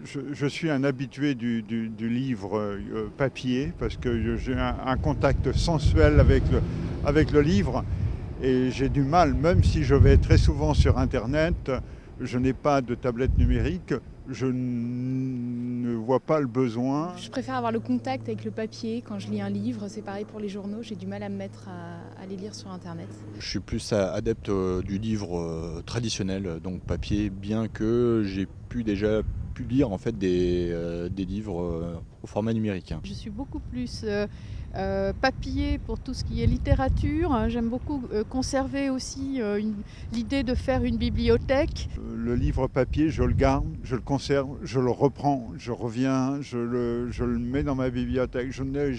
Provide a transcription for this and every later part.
Je suis un habitué du livre papier parce que j'ai un contact sensuel avec le livre et j'ai du mal, même si je vais très souvent sur Internet, je n'ai pas de tablette numérique, je ne vois pas le besoin. Je préfère avoir le contact avec le papier quand je lis un livre. C'est pareil pour les journaux, j'ai du mal à me mettre à les lire sur Internet. Je suis plus adepte du livre traditionnel, donc papier, bien que j'ai déjà pu lire en fait des livres au format numérique. Je suis beaucoup plus papier pour tout ce qui est littérature. J'aime beaucoup conserver aussi l'idée de faire une bibliothèque. Le livre papier, je le garde, je le conserve, je le reprends, je reviens, je le mets dans ma bibliothèque. Je n'ai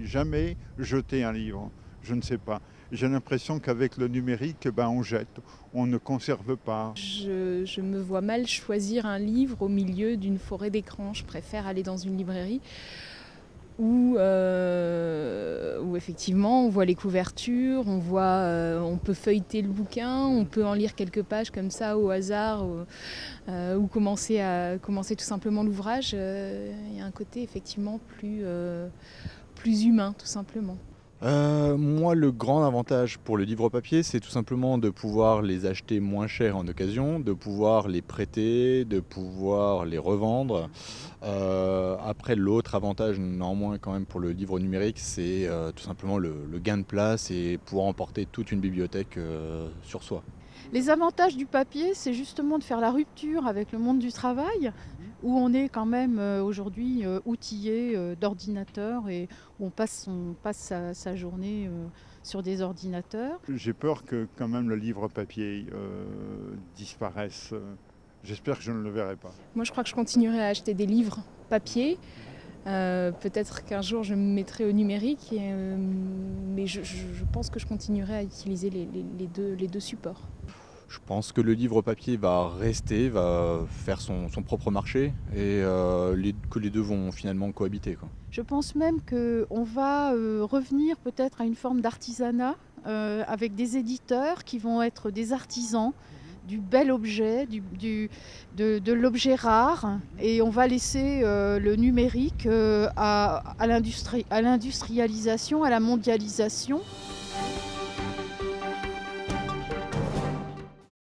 jamais jeté un livre, je ne sais pas. J'ai l'impression qu'avec le numérique, on jette, on ne conserve pas. Je me vois mal choisir un livre au milieu d'une forêt d'écrans. Je préfère aller dans une librairie où effectivement on voit les couvertures, on peut feuilleter le bouquin, on peut en lire quelques pages comme ça au hasard ou commencer tout simplement l'ouvrage. Il y a un côté effectivement plus humain tout simplement. Moi, le grand avantage pour le livre papier, c'est tout simplement de pouvoir les acheter moins cher en occasion, de pouvoir les prêter, de pouvoir les revendre. Après, l'autre avantage, néanmoins, quand même, pour le livre numérique, c'est tout simplement le gain de place et pouvoir emporter toute une bibliothèque sur soi. Les avantages du papier, c'est justement de faire la rupture avec le monde du travail, où on est quand même aujourd'hui outillé d'ordinateurs et où on passe sa journée sur des ordinateurs. J'ai peur que quand même le livre papier disparaisse. J'espère que je ne le verrai pas. Moi je crois que je continuerai à acheter des livres papier. Peut-être qu'un jour je me mettrai au numérique, mais je pense que je continuerai à utiliser les deux supports. Je pense que le livre papier va rester, va faire son propre marché et que les deux vont finalement cohabiter, quoi. Je pense même qu'on va revenir peut-être à une forme d'artisanat avec des éditeurs qui vont être des artisans du bel objet, de l'objet rare, et on va laisser le numérique à l'industrialisation, à la mondialisation.